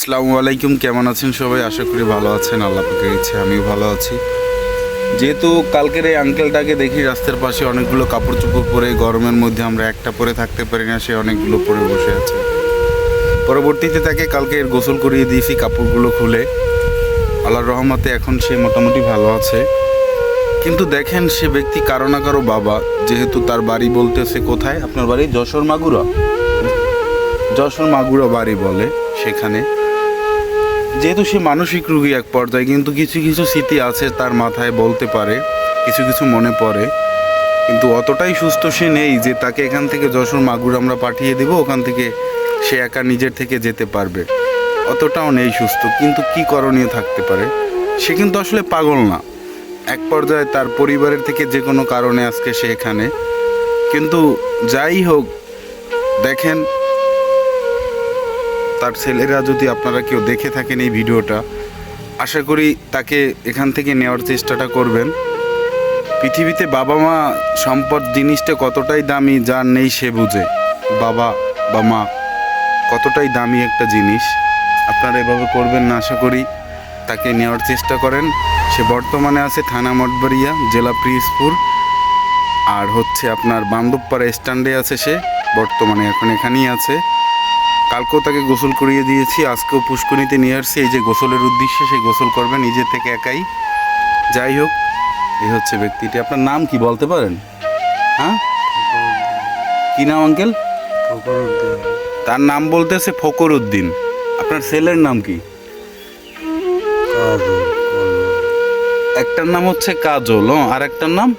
আসসালামু আলাইকুম, কেমন আছেন সবাই? আশা করি ভালো আছেন। আল্লাহ পাকের ইচ্ছে আমিও ভালো আছি। যেহেতু কালকের এই আঙ্কেলটাকে দেখি রাস্তার পাশে অনেকগুলো কাপড় চোপড় পরে, গরমের মধ্যে আমরা একটা পরে থাকতে পারি না, সে অনেকগুলো পরে বসে আছে। পরবর্তীতে তাকে কালকে গোসল করিয়ে দিয়েছি কাপড়গুলো খুলে। আল্লাহর রহমতে এখন সে মোটামুটি ভালো আছে। কিন্তু দেখেন, সে ব্যক্তি কারো না কারো বাবা। যেহেতু তার বাড়ি বলতেছে কোথায়, আপনার বাড়ি যশোর মাগুরা, যশোর মাগুরা বাড়ি বলে সেখানে। যেহেতু সে মানসিক রোগী এক পর্যায়ে, কিন্তু কিছু কিছু স্মৃতি আছে তার মাথায়, বলতে পারে, কিছু কিছু মনে পড়ে, কিন্তু অতটাই সুস্থ সে নেই যে তাকে এখান থেকে যশোর মাগুর আমরা পাঠিয়ে দেব, ওখান থেকে সে একা নিজের থেকে যেতে পারবে, অতটাও নেই সুস্থ। কিন্তু কি করণীয় থাকতে পারে? সে কিন্তু আসলে পাগল না। এক পর্যায়ে তার পরিবারের থেকে যে কোনো কারণে আজকে সে এখানে। কিন্তু যাই হোক, দেখেন, তার ছেলেরা যদি আপনারা কেউ দেখে থাকেন এই ভিডিওটা, আশা করি তাকে এখান থেকে নেওয়ার চেষ্টাটা করবেন। পৃথিবীতে বাবা মা সম্পদ জিনিসটা কতটাই দামি, যার নেই সে বুঝে। বাবা বা মা কতটাই দামি একটা জিনিস। আপনারা এভাবে করবেন না, আশা করি তাকে নেওয়ার চেষ্টা করেন। সে বর্তমানে আছে থানা মঠবাড়িয়া, জেলা পিরোজপুর, আর আপনার বান্দবপাড়া স্ট্যান্ডে আছে সে বর্তমানে, এখন এখানেই আছে। কালকেও তাকে গোসল করিয়ে দিয়েছি, আজকেও পুষ্করিণীতে নিয়ে আসছি এই যে গোসলের উদ্দেশ্যে। সে গোসল করবে নিজে থেকে একাই। যাই হোক, এই হচ্ছে ব্যক্তিটি। আপনার নাম কি বলতে পারেন? হ্যাঁ, কি নাম আঙ্কেল? তার নাম বলতেছে ফকরউদ্দিন। আপনার ছেলের নাম কি? একটার নাম হচ্ছে কাজল, আর একটার নাম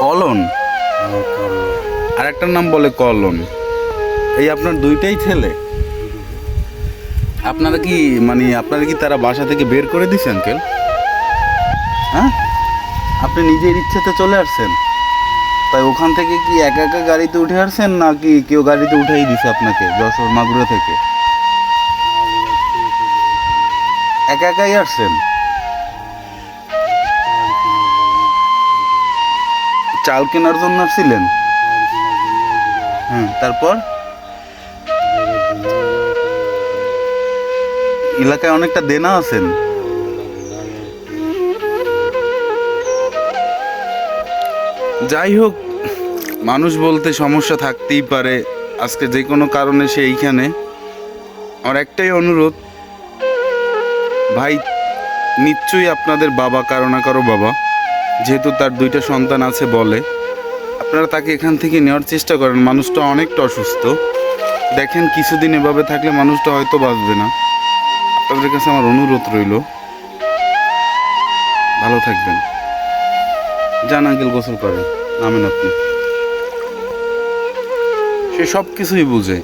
কলন, আর একটার নাম বলে কলন। এই আপনার দুইটাই ছেলে? আপনারা কি তারা বাসা থেকে বের করে দিয়েছেন আঙ্কেল? হ্যাঁ, আপনি নিজের ইচ্ছেতে চলে আসছেন? তাই ওখান থেকে কি একা একা গাড়িতে উঠে আসছেন, নাকি কেউ গাড়িতে উঠেই দিছে আপনাকে যশোর মাগুরা থেকে? একা একাই আসছেন? চাল কেনার জন্য আসছিলেন? হ্যাঁ, তারপর এলাকায় অনেকটা দেনা আছেন? যাই হোক, মানুষ বলতে সমস্যা থাকতেই পারে। আজকে যে কোনো কারণে সে এইখানে। আমার একটাই অনুরোধ, ভাই, নিশ্চয়ই আপনাদের বাবা, কারো না কারো বাবা, যেহেতু তার দুইটা সন্তান আছে বলে, আপনারা তাকে এখান থেকে নেওয়ার চেষ্টা করেন। মানুষটা অনেকটা অসুস্থ। দেখেন, কিছুদিন এভাবে থাকলে মানুষটা হয়তো বাঁচবে না। আপনাদের কাছে আমার অনুরোধ রইল, ভালো থাকবেন। যান আঙ্কেল, গোসল করেন, নামেন আপনি। সে সব কিছুই বুঝে,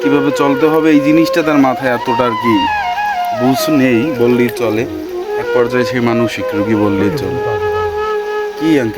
কীভাবে চলতে হবে এই জিনিসটা তার মাথায় এতটা আর কি বুঝ নেই বললেই চলে। এক পর্যায়ে সে মানসিক রোগী বললেই চলে। কি আঙ্কেল?